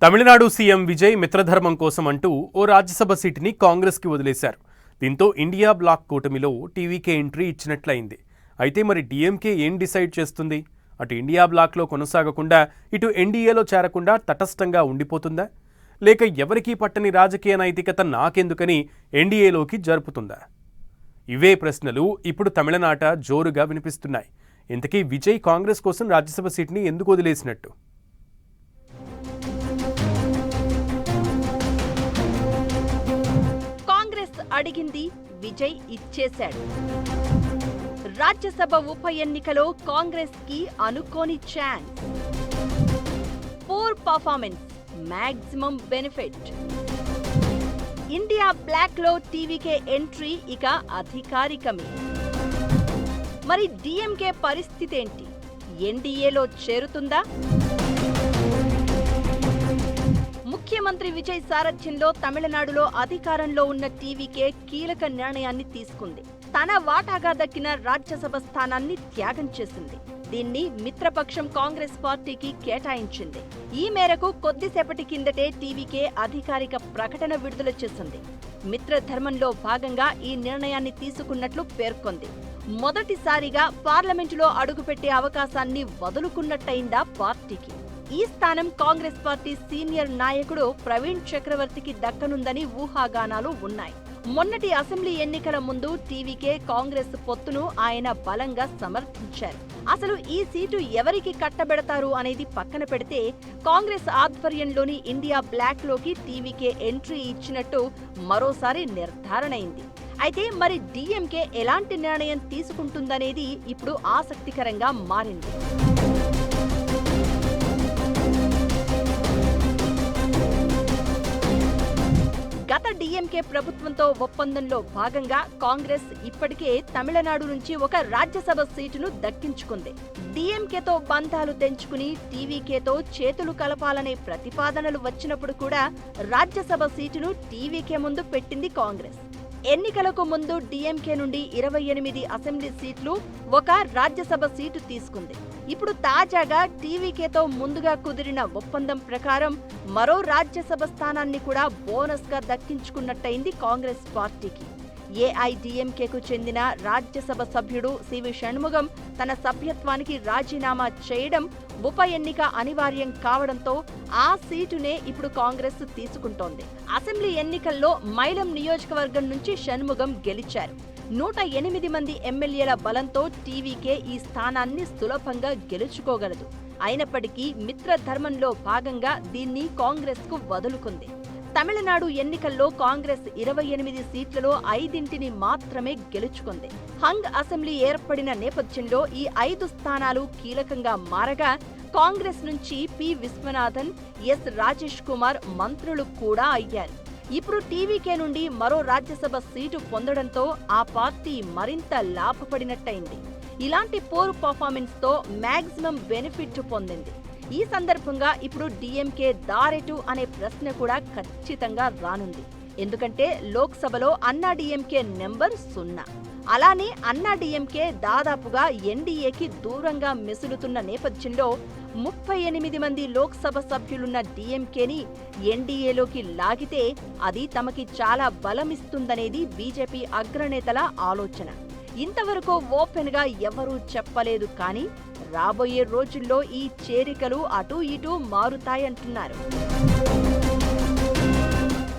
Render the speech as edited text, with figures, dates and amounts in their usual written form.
Tamil Nadu CM Vijay మిత్రధర్మం కోసం అంటూ ఓ రాజ్యసభ సీటుని కాంగ్రెస్కి వదిలేశారు. దీంతో ఇండియా బ్లాక్ కూటమిలో టీవీకే ఎంట్రీ ఇచ్చినట్లయింది. అయితే మరి డీఎంకే ఏం డిసైడ్ చేస్తుంది? అటు ఇండియా బ్లాక్లో కొనసాగకుండా ఇటు ఎన్డీఏలో చేరకుండా తటస్థంగా ఉండిపోతుందా? లేక ఎవరికీ పట్టని రాజకీయ నైతికత నాకెందుకని ఎన్డీఏలోకి జరుపుతుందా? ఇవే ప్రశ్నలు ఇప్పుడు తమిళనాట జోరుగా వినిపిస్తున్నాయి. ఇంతకీ విజయ్ కాంగ్రెస్ కోసం రాజ్యసభ సీట్ని ఎందుకు వదిలేసినట్టు? అడిగింది విజయ్ ఇచ్చేశాడు. రాజ్యసభ ఉప ఎన్నికలో కాంగ్రెస్ కి అనుకోని chance. Poor performance, maximum benefit. India bloc లో టీవీకే ఎంట్రీ ఇక అధికారికమే. మరి డీఎంకే పరిస్థితి ఏంటి? ఎన్డీఏలో చేరుతుందా? ముఖ్యమంత్రి విజయ్ సారథ్యంలో తమిళనాడులో అధికారంలో ఉన్న టీవీకే కీలక నిర్ణయాన్ని తీసుకుంది. తన వాటాగా దక్కిన రాజ్యసభ స్థానాన్ని త్యాగం చేసింది. దీన్ని మిత్రపక్షం కాంగ్రెస్ పార్టీకి కేటాయించింది. ఈ మేరకు కొద్దిసేపటి కిందటే టీవీకే అధికారిక ప్రకటన విడుదల చేసింది. మిత్రధర్మంలో భాగంగా ఈ నిర్ణయాన్ని తీసుకున్నట్లు పేర్కొంది. మొదటిసారిగా పార్లమెంటులో అడుగుపెట్టే అవకాశాన్ని వదులుకున్నట్టయిందా పార్టీకి. ఈ స్థానం కాంగ్రెస్ పార్టీ సీనియర్ నాయకుడు ప్రవీణ్ చక్రవర్తికి దక్కనుందని ఊహాగానాలు ఉన్నాయి. మొన్నటి అసెంబ్లీ ఎన్నికల ముందు టీవీకే కాంగ్రెస్ పొత్తును ఆయన బలంగా సమర్థించారు. అసలు ఈ సీటు ఎవరికి కట్టబెడతారు అనేది పక్కన పెడితే కాంగ్రెస్ ఆధ్వర్యంలోని ఇండియా బ్లాక్ లోకి టీవీకే ఎంట్రీ ఇచ్చినట్టు మరోసారి నిర్ధారణైంది. అయితే మరి డీఎంకే ఎలాంటి నిర్ణయం తీసుకుంటుందనేది ఇప్పుడు ఆసక్తికరంగా మారింది. గత డీఎంకే ప్రభుత్వంతో ఒప్పందంలో భాగంగా కాంగ్రెస్ ఇప్పటికే తమిళనాడు నుంచి ఒక రాజ్యసభ సీటును దక్కించుకుంది. డీఎంకేతో బంధాలు తెంచుకుని టీవీకేతో చేతులు కలపాలనే ప్రతిపాదనలు వచ్చినప్పుడు కూడా రాజ్యసభ సీటును టీవీకే ముందు పెట్టింది కాంగ్రెస్. ఎన్నికలకు ముందు డీఎంకే నుండి 28 అసెంబ్లీ సీట్లు, ఒక రాజ్యసభ సీటు తీసుకుంది. ఇప్పుడు తాజాగా టీవీకేతో ముందుగా కుదిరిన ఒప్పందం ప్రకారం మరో రాజ్యసభ స్థానాన్ని కూడా బోనస్ గా దక్కించుకున్నట్టయింది కాంగ్రెస్ పార్టీకి. ఏఐడీఎంకేకు చెందిన రాజ్యసభ సభ్యుడు సివి షణ్ముగం తన సభ్యత్వానికి రాజీనామా చేయడం, ఉప ఎన్నిక అనివార్యం కావడంతో ఆ సీటునే ఇప్పుడు కాంగ్రెస్ తీసుకుంటోంది. అసెంబ్లీ ఎన్నికల్లో మైలం నియోజకవర్గం నుంచి షణ్ముగం గెలిచారు. 108 మంది ఎమ్మెల్యేల బలంతో టీవీకే ఈ స్థానాన్ని సులభంగా గెలుచుకోగలదు. అయినప్పటికీ మిత్రధర్మంలో భాగంగా దీన్ని కాంగ్రెస్ కు వదులుకుంది. తమిళనాడు ఎన్నికల్లో కాంగ్రెస్ 28 సీట్లలో 5 మాత్రమే గెలుచుకుంది. హంగ్ అసెంబ్లీ ఏర్పడిన నేపథ్యంలో ఈ 5 స్థానాలు కీలకంగా మారగా కాంగ్రెస్ నుంచి పి విశ్వనాథన్, ఎస్ రాజేష్ కుమార్ మంత్రులు కూడా అయ్యారు. ఇప్పుడు టీవీకే నుండి మరో రాజ్యసభ సీటు పొందడంతో ఆ పార్టీ మరింత లాభపడినట్టయింది. ఇలాంటి పోరు పర్ఫార్మెన్స్ తో మాక్సిమం బెనిఫిట్ పొందింది. ఈ సందర్భంగా ఇప్పుడు డీఎంకే దారెటు అనే ప్రశ్న కూడా ఖచ్చితంగా రానుంది. ఎందుకంటే లోక్సభలో అన్నా డీఎంకే నెంబర్ 0. అలానే అన్నా డీఎంకే దాదాపుగా ఎన్డీఏకి దూరంగా మెసులుతున్న నేపథ్యంలో 38 మంది లోక్సభ సభ్యులున్న డీఎంకేని ఎన్డీఏలోకి లాగితే అది తమకి చాలా బలమిస్తుందనేది బీజేపీ అగ్రనేతల ఆలోచన. ఇంతవరకు ఓపెన్ గా ఎవరూ చెప్పలేదు, కానీ రాబోయే రోజుల్లో ఈ చేరికలు అటూ ఇటూ మారుతాయంటున్నారు.